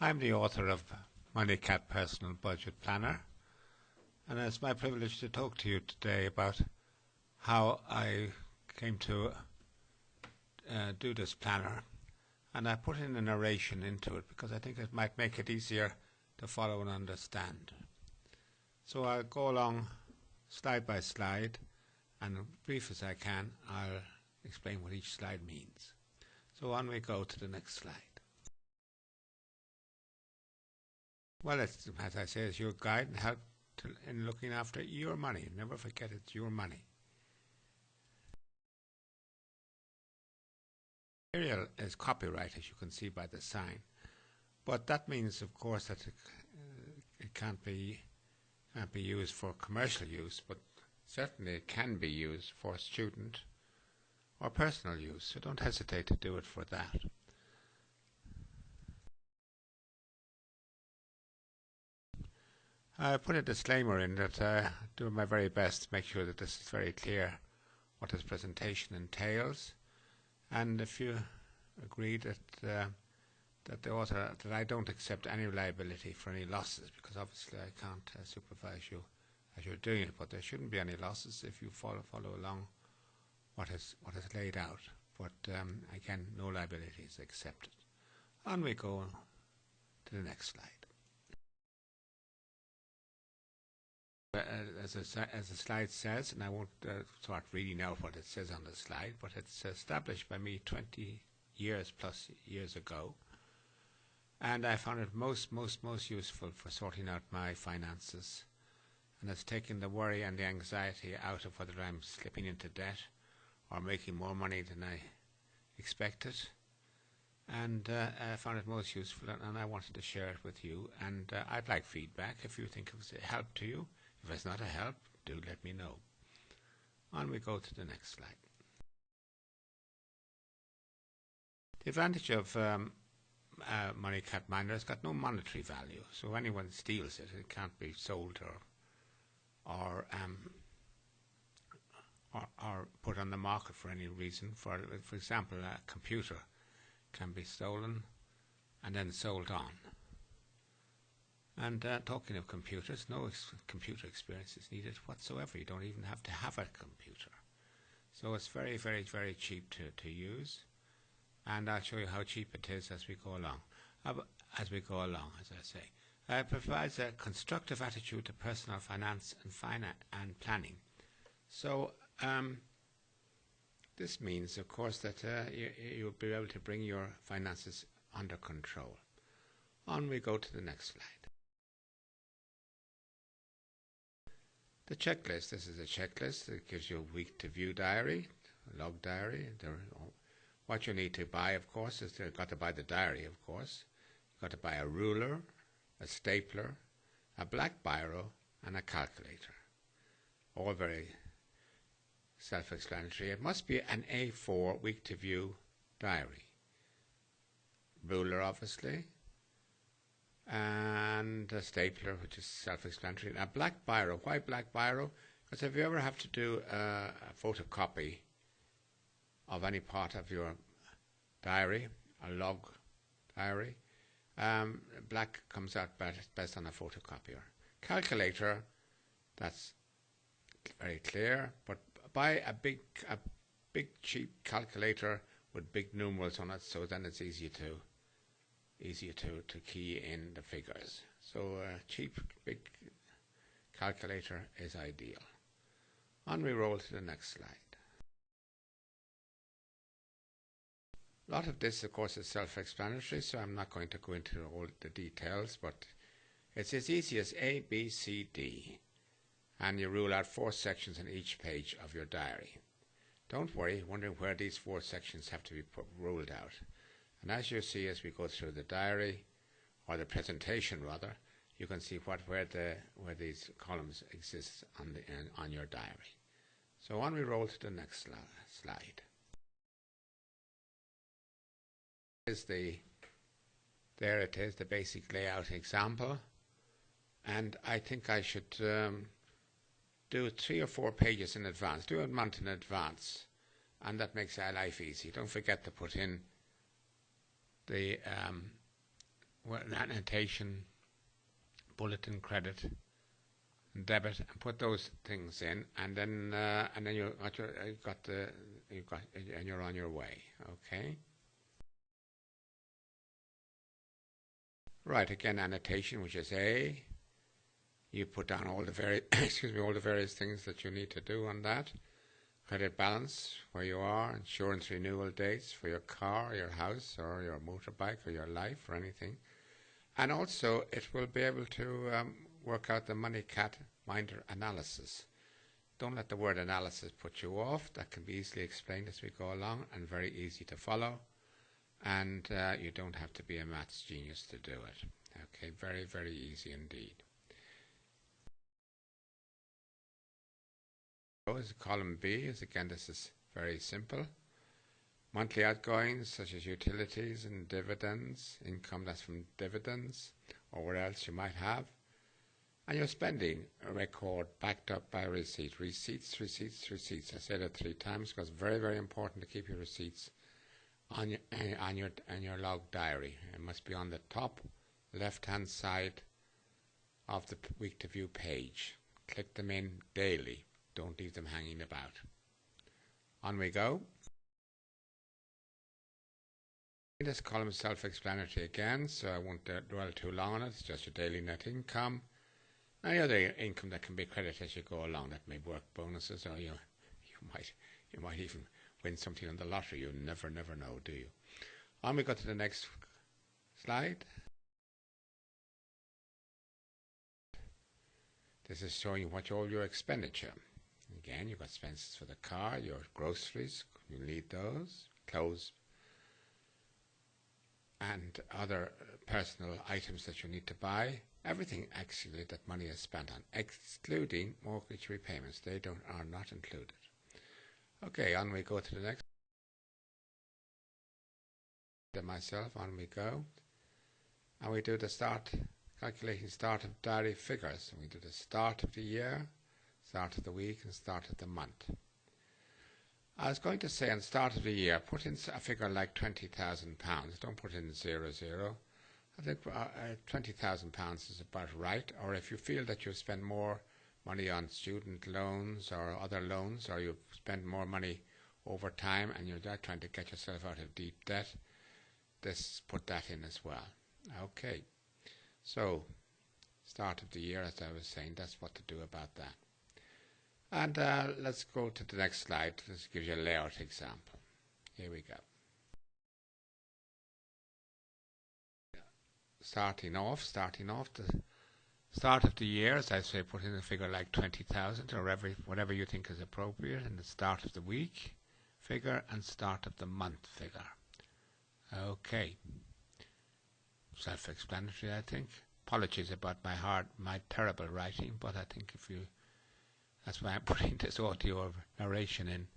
I'm the author of MoneyCat Personal Budget Planner, and it's my privilege to talk to you today about how I came to do this planner. And I put in a narration into it because I think it might make it easier to follow and understand. So I'll go along slide by slide, and brief as I can, I'll explain what each slide means. So on we go to the next slide. Well, it's, as I say, it's your guide and help in looking after your money. Never forget it's your money. Material is copyright, as you can see by the sign, but that means, of course, that it can't be used for commercial use, but certainly it can be used for student or personal use. So don't hesitate to do it for that. I put a disclaimer in that I do my very best to make sure that this is very clear what this presentation entails, and if you agree that that the author that I don't accept any liability for any losses, because obviously I can't supervise you as you're doing it, but there shouldn't be any losses if you follow along what is laid out. But again, no liability is accepted. On we go to the next slide. As the slide says, and I won't start reading out what it says on the slide, but it's established by me 20 years plus years ago, and I found it most useful for sorting out my finances, and it's taken the worry and the anxiety out of whether I'm slipping into debt or making more money than I expected, and I found it most useful, and I wanted to share it with you, and I'd like feedback if you think it was a help to you. If it's not a help, do let me know. On we go to the next slide. The advantage of MoneyCat Miner has got no monetary value, so anyone steals it, it can't be sold or put on the market for any reason. For example, a computer can be stolen and then sold on. And talking of computers, no computer experience is needed whatsoever. You don't even have to have a computer. So it's very cheap to use. And I'll show you how cheap it is as we go along. As I say. It provides a constructive attitude to personal finance and planning. So this means, of course, that you'll be able to bring your finances under control. On we go to the next slide. The checklist. This is a checklist that gives you a week to view diary, a log diary. What you need to buy, of course, is you've got to buy the diary, of course. You've got to buy a ruler, a stapler, a black biro, and a calculator. All very self-explanatory. It must be an A4 week to view diary. Ruler, obviously, and a stapler, which is self-explanatory. A black biro. Why black biro? Because if you ever have to do a photocopy of any part of your diary, a log diary, black comes out best on a photocopier. Calculator, that's very clear, but buy a big cheap calculator with big numerals on it, so then it's easier to key in the figures. So a cheap big calculator is ideal. On we roll to the next slide. A lot of this, of course, is self-explanatory, so I'm not going to go into all the details, but it's as easy as A, B, C, D, and you rule out 4 sections in each page of your diary. Don't worry wondering where these 4 sections have to be ruled out. And as you see, as we go through the diary, or the presentation rather, you can see where these columns exist on your diary. So on we roll to the next slide. There it is, the basic layout example, and I think I should do 3 or 4 pages in advance. Do a month in advance, and that makes our life easy. Don't forget to put in the annotation, bulletin credit, and debit, and put those things in, and then and you're on your way. Okay. Right, again, annotation, which is A. You put down all the various things that you need to do on that. Credit balance, where you are, insurance renewal dates for your car, your house, or your motorbike, or your life, or anything. And also, it will be able to work out the MoneyCat Minder analysis. Don't let the word analysis put you off. That can be easily explained as we go along and very easy to follow. And you don't have to be a maths genius to do it. Okay, very, very easy indeed. So as column B is, again, this is very simple. Monthly outgoings such as utilities and dividends, income that's from dividends or what else you might have. And your spending record backed up by receipts. Receipts. I say that 3 times because it's very, very important to keep your receipts on your log diary. It must be on the top left-hand side of the week to view page. Click them in daily. Don't leave them hanging about. On we go. This column is self-explanatory again, so I won't dwell too long on it. It's just your daily net income. Any other income that can be credited as you go along. That may work bonuses, or you might even win something on the lottery. You never know, do you? On we go to the next slide. This is showing you what all your expenditure. Again, you've got expenses for the car, your groceries, you need those, clothes, and other personal items that you need to buy. Everything actually that money is spent on, excluding mortgage repayments. They are not included. Okay, on we go to the next. On we go. And we do the calculating start of diary figures. We do the start of the year, start of the week, and start of the month. I was going to say on the start of the year, put in a figure like £20,000. Don't put in 00. I think £20,000 is about right. Or if you feel that you spend more money on student loans or other loans, or you spend more money over time and you're trying to get yourself out of deep debt, put that in as well. Okay, so start of the year, as I was saying, that's what to do about that. And let's go to the next slide. This gives you a layout example. Here we go. Starting off, the start of the year, as I say, put in a figure like 20,000 or whatever you think is appropriate, and the start of the week figure and start of the month figure. Okay. Self-explanatory, I think. Apologies about my terrible writing, but I think that's why I'm putting this audio narration in,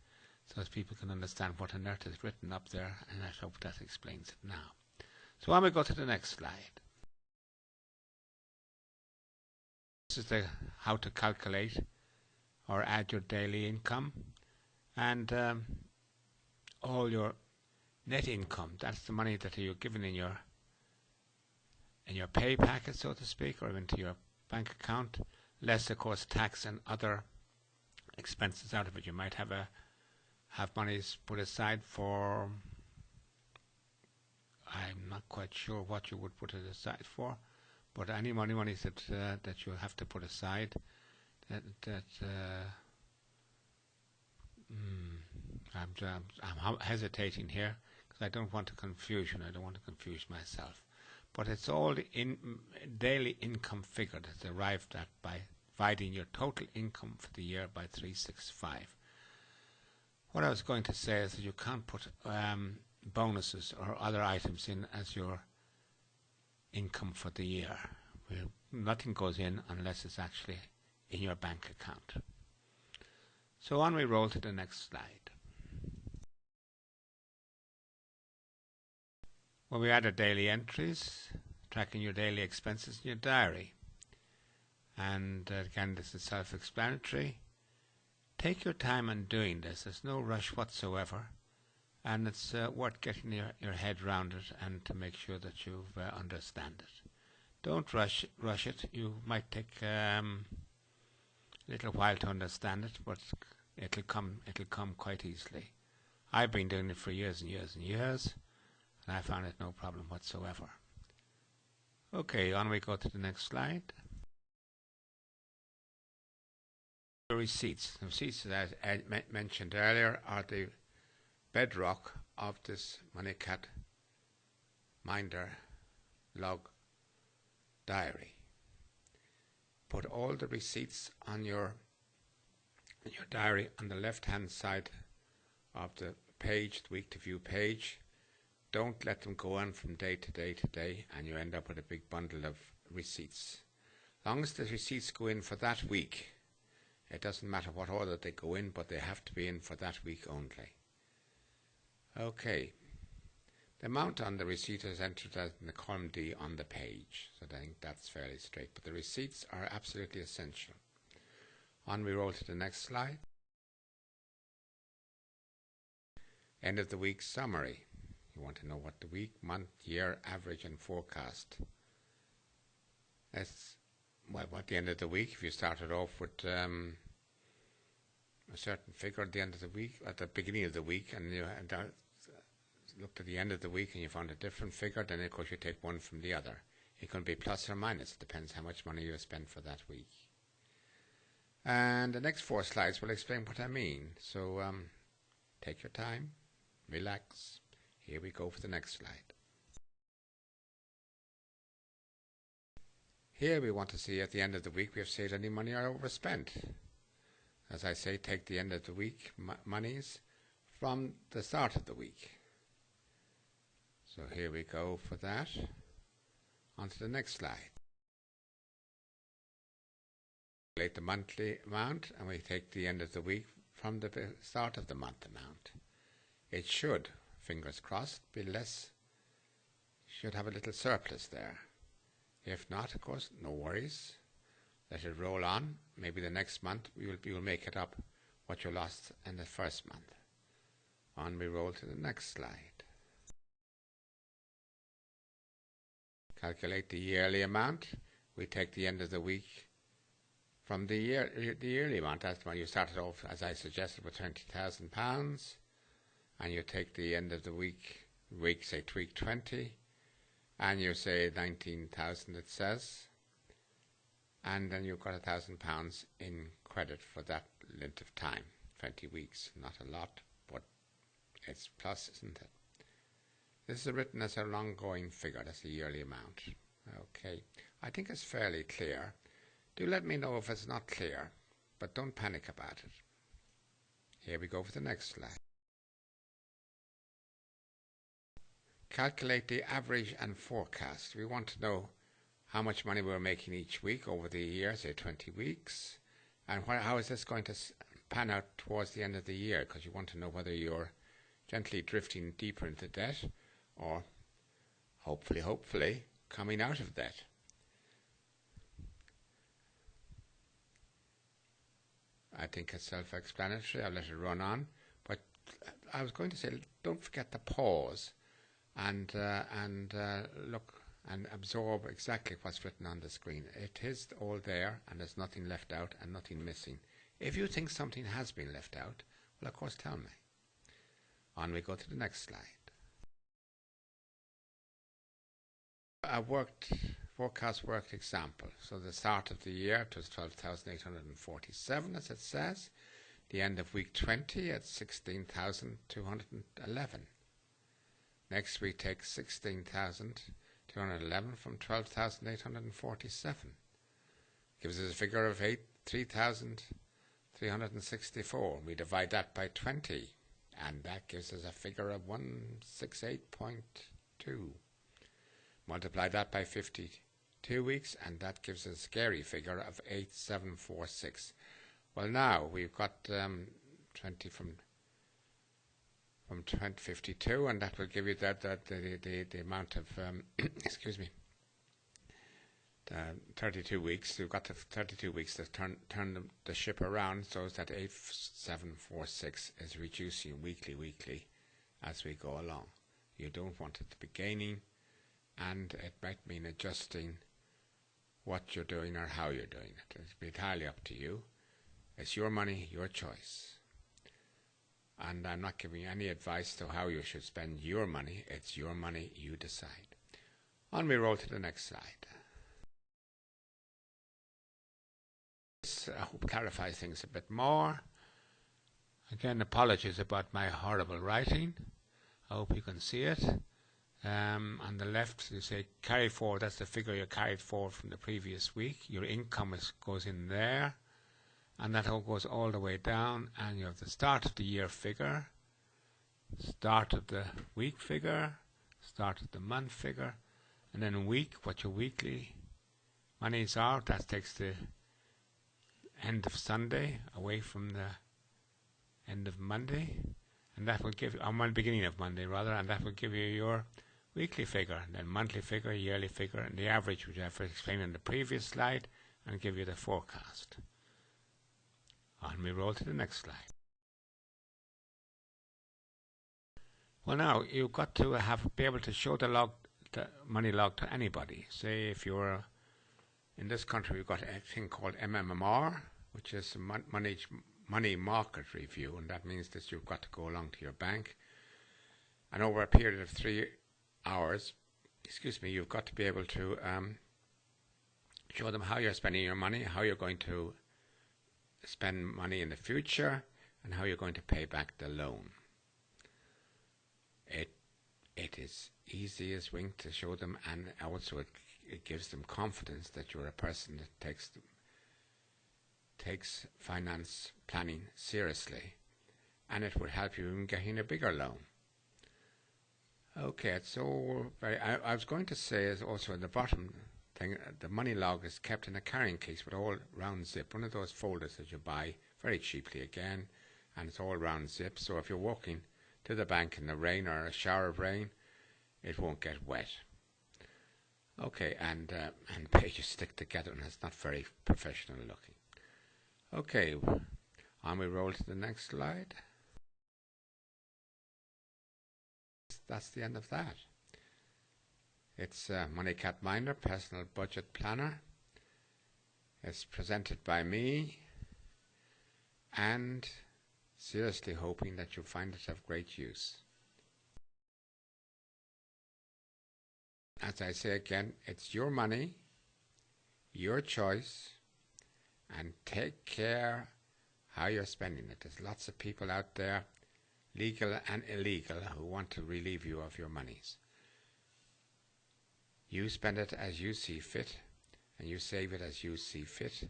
so as people can understand what on earth is written up there, and I hope that explains it now. So I'm going to go to the next slide. This is how to calculate or add your daily income, and all your net income. That's the money that you're given in your pay packet, so to speak, or into your bank account, less of course tax and other expenses out of it. You might have monies put aside for, I'm not quite sure what you would put it aside for, but any monies that you have to put aside, I'm hesitating here because I don't want to confuse you and I don't want to confuse myself. But it's all in daily income figure that's arrived at by dividing your total income for the year by 365. What I was going to say is that you can't put bonuses or other items in as your income for the year. Nothing goes in unless it's actually in your bank account. So on we roll to the next slide. Well, we add our daily entries, tracking your daily expenses in your diary. And again, this is self-explanatory. Take your time on doing this. There's no rush whatsoever. and it's worth getting your head round it and to make sure that you understand it. Don't rush it. You might take a little while to understand it, but it'll come quite easily. I've been doing it for years and years and years, and I found it no problem whatsoever. Okay, on we go to the next slide. The receipts. The receipts, as I mentioned earlier, are the bedrock of this MoneyCat Minder log diary. Put all the receipts on your diary on the left hand side of the page, the week to view page. Don't let them go on from day to day to day, and you end up with a big bundle of receipts. As long as the receipts go in for that week, it doesn't matter what order they go in, but they have to be in for that week only. Okay. The amount on the receipt is entered as in the column D on the page, so I think that's fairly straight. But the receipts are absolutely essential. On we roll to the next slide. End of the week summary. You want to know what the week, month, year, average and forecast. That's, well, at the end of the week, if you started off with a certain figure at the end of the week, at the beginning of the week, and you looked at the end of the week and you found a different figure, then of course you take one from the other. It can be plus or minus, it depends how much money you spend for that week. And the next 4 slides will explain what I mean. So take your time, relax. Here we go for the next slide. Here we want to see at the end of the week we have saved any money or overspent. As I say, take the end of the week monies from the start of the week. So here we go for that. On to the next slide. Calculate the monthly amount, and we take the end of the week from the start of the month amount. It should, fingers crossed, be less, should have a little surplus there. If not, of course, no worries. Let it roll on. Maybe the next month you will make it up what you lost in the first month. On we roll to the next slide. Calculate the yearly amount. We take the end of the week from the yearly amount. That's when you started off, as I suggested, with £20,000, and you take the end of the week say week 20, and you say 19,000 it says, and then you've got £1,000 in credit for that length of time, 20 weeks. Not a lot, but it's plus, isn't it? This is written as an ongoing figure. That's the yearly amount. Okay, I think it's fairly clear. Do let me know if it's not clear, but don't panic about it. Here we go for the next slide. Calculate the average and forecast. We want to know how much money we're making each week over the year, say 20 weeks, and how is this going to pan out towards the end of the year, because you want to know whether you're gently drifting deeper into debt or hopefully coming out of debt. I think it's self-explanatory. I'll let it run on, but I was going to say, don't forget to pause and look and absorb exactly what's written on the screen. It is all there, and there's nothing left out and nothing missing. If you think something has been left out, well, of course, tell me. On we go to the next slide. A forecast worked example. So the start of the year, it was 12,847, as it says. The end of week 20 at 16,211. Next we take 16,211 from 12,847. Gives us a figure of 3,364. We divide that by 20, and that gives us a figure of 168.2. Multiply that by 52 weeks, and that gives us a scary figure of 8746. Well, now we've got 20 from 52, and that will give you the amount of 32 weeks. You've got 32 weeks to turn the ship around, so that 8746 is reducing weekly, as we go along. You don't want it to be gaining, and it might mean adjusting what you're doing or how you're doing it. It'll be entirely up to you. It's your money, your choice. And I'm not giving you any advice to how you should spend your money. It's your money, you decide. On we roll to the next slide. This, I hope, clarifies things a bit more. Again, apologies about my horrible writing. I hope you can see it. On the left, you say carry forward. That's the figure you carried forward from the previous week. Your income goes in there, and that all goes all the way down. And you have the start of the year figure, start of the week figure, start of the month figure, and then week, what your weekly monies are. That takes the end of Sunday away from the end of Monday, and that will give, or beginning of Monday rather, and that will give you your weekly figure, and then monthly figure, yearly figure, and the average, which I've explained in the previous slide, and give you the forecast. On we roll to the next slide. Well, now you've got to be able to show the money log to anybody. Say if you're in this country, we've got a thing called MMR, which is money market review, and that means that you've got to go along to your bank, and over a period of 3 hours, you've got to be able to show them how you're spending your money, how you're going to spend money in the future, and how you're going to pay back the loan. It is easy as wink to show them, and also it gives them confidence that you're a person that takes finance planning seriously, and it would help you in getting a bigger loan. Okay, it's all very. I was going to say is also in the bottom thing, the money log is kept in a carrying case with all round zip, one of those folders that you buy very cheaply again, and it's all round zip. So if you're walking to the bank in the rain or a shower of rain, it won't get wet. Okay, and pages stick together, and it's not very professional looking. Okay, on we roll to the next slide. That's the end of that. It's MoneyCat Minder, Personal Budget Planner. It's presented by me, and seriously hoping that you find it of great use. As I say again, it's your money, your choice, and take care how you're spending it. There's lots of people out there, legal and illegal, who want to relieve you of your monies. You spend it as you see fit, and you save it as you see fit,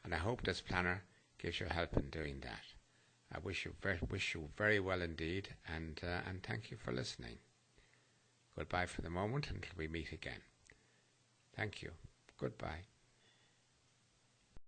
and I hope this planner gives you help in doing that. I wish you very well indeed, and thank you for listening. Goodbye for the moment until we meet again. Thank you. Goodbye.